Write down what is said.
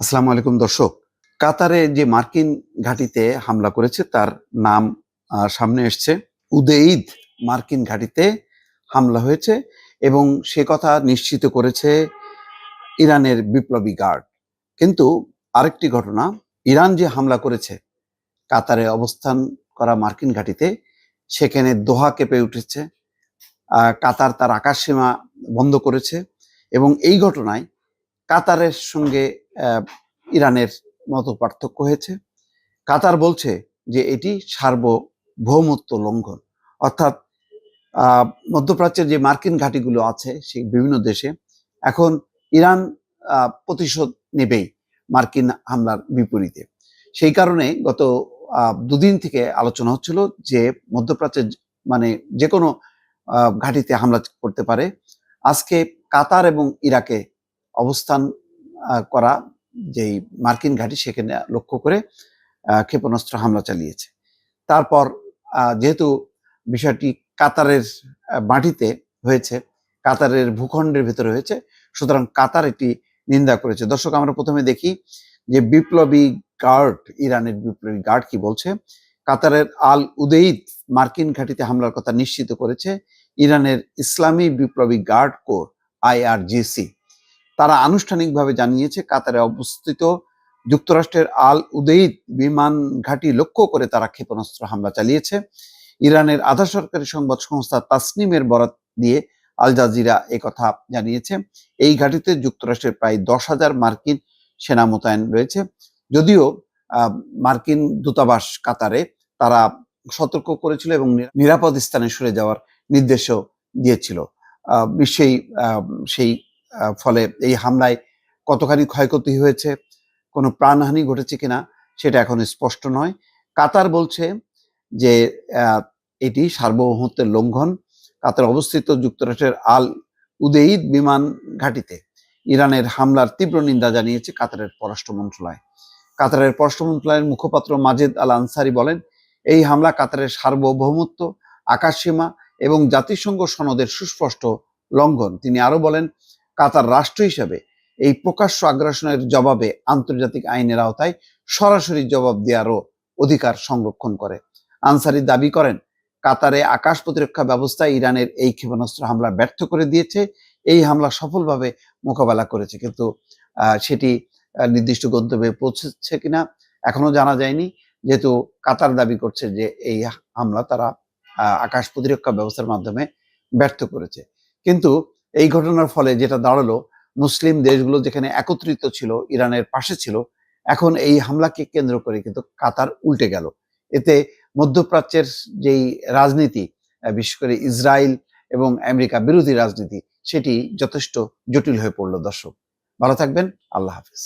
আসসালামু আলাইকুম দর্শক। কাতারে যে মার্কিন ঘাঁটিতে হামলা করেছে তার নাম সামনে এসছে। উদেইদ মার্কিন ঘাঁটিতে হামলা হয়েছে এবং সে কথা নিশ্চিত করেছে ইরানের বিপ্লবী গার্ড। কিন্তু আরেকটি ঘটনা, ইরান যে হামলা করেছে কাতারে অবস্থান করা মার্কিন ঘাঁটিতে, সেখানে দোহা কেঁপে উঠেছে। কাতার তার আকাশসীমা বন্ধ করেছে এবং এই ঘটনায় কাতারের সঙ্গে ইরানের মতপার্থক্য হয়েছে। কাতার বলছে যে এটি সার্বভৌমত্ব লঙ্ঘন, অর্থাৎ মধ্যপ্রাচ্যের যে মার্কিন ঘাঁটিগুলো আছে সেই বিভিন্ন দেশে এখন ইরান প্রতিশোধ নেবেই মার্কিন হামলার বিপরীতে। সেই কারণে গত দুদিন থেকে আলোচনা হচ্ছিল যে মধ্যপ্রাচ্যের মানে যে কোনো ঘাঁটিতে হামলা করতে পারে। আজকে কাতার এবং ইরাকে অবস্থান করা যেই মার্কিন ঘাঁটি সেখানে লক্ষ্য করে ক্ষেপণাস্ত্র হামলা চালিয়েছে। তারপর যেহেতু বিষয়টি কাতারের মাটিতে হয়েছে, কাতারের ভূখণ্ডের ভেতরে হয়েছে, সুতরাং কাতার এটি নিন্দা করেছে। দর্শক, আমরা প্রথমে দেখি যে বিপ্লবী গার্ড, ইরানের বিপ্লবী গার্ড কি বলছে। কাতারের আল উদেইদ মার্কিন ঘাঁটিতে হামলার কথা নিশ্চিত করেছে ইরানের ইসলামী বিপ্লবী গার্ড কোর IRGC। তারা আনুষ্ঠানিকভাবে জানিয়েছে কাতারে অবস্থিত যুক্তরাষ্ট্রের আল উদেইদ বিমান ঘাঁটি লক্ষ্য করে তারা ক্ষেপণাস্ত্র হামলা চালিয়েছে। ইরানের আধা সরকারি সংবাদ সংস্থা তাসনিমের বরাত দিয়ে আল জাজিরা একথা জানিয়েছে। এই ঘাঁটিতে যুক্তরাষ্ট্রের প্রায় 10,000 মার্কিন সেনা মোতায়েন রয়েছে। যদিও মার্কিন দূতাবাস কাতারে তারা সতর্ক করেছিল এবং নিরাপদ স্থানে সরে যাওয়ার নির্দেশও দিয়েছিল। বিশ্বেই সেই ফলে এই হামলায় কতখানি ক্ষয়ক্ষতি হয়েছে, কোনো প্রাণহানি ঘটেছে কিনা সেটা এখন স্পষ্ট নয়। কাতার বলছে যে এটি সার্বভৌমত্বের লঙ্ঘন। কাতার অবস্থিত যুক্তরাষ্ট্রের আল উদেইদ বিমান ঘাঁটিতে ইরানের হামলার তীব্র নিন্দা জানিয়েছে কাতারের পররাষ্ট্র মন্ত্রণালয়। কাতারের পররাষ্ট্র মন্ত্রণালয়ের মুখপাত্র মাজেদ আল আনসারি বলেন, এই হামলা কাতারের সার্বভৌমত্ব, আকাশসীমা এবং জাতিসংঘ সনদের সুস্পষ্ট লঙ্ঘন। তিনি আরো বলেন, কাতার রাষ্ট্র হিসেবে এই প্রকাশ্য আগ্রাসনের জবাবে আন্তর্জাতিক আইনের আওতায় সরাসরি জবাব দেওয়ারও অধিকার সংরক্ষণ করে। আনসারি দাবি করেন, কাতারে আকাশ প্রতিরক্ষা ব্যবস্থা ইরানের এই ক্ষেপণাস্ত্র হামলা ব্যর্থ করে দিয়েছে। এই হামলা সফলভাবে মোকাবেলা করেছে, কিন্তু সেটি নির্দিষ্ট গন্তব্যে পৌঁছেছে কিনা এখনো জানা যায়নি, যেহেতু কাতার দাবি করছে যে এই হামলা তারা আকাশ প্রতিরক্ষা ব্যবস্থার মাধ্যমে ব্যর্থ করেছে। কিন্তু এই ঘটনার ফলে যেটা দাঁড়ালো, মুসলিম দেশগুলো যেখানে একত্রিত ছিল, ইরানের পাশে ছিল, এখন এই হামলাকে কেন্দ্র করে কিন্তু কাতার উল্টে গেল। এতে মধ্যপ্রাচ্যের যেই রাজনীতি, বিশেষ করে ইসরায়েল এবং আমেরিকা বিরোধী রাজনীতি, সেটি যথেষ্ট জটিল হয়ে পড়লো। দর্শক, ভালো থাকবেন। আল্লাহ হাফিজ।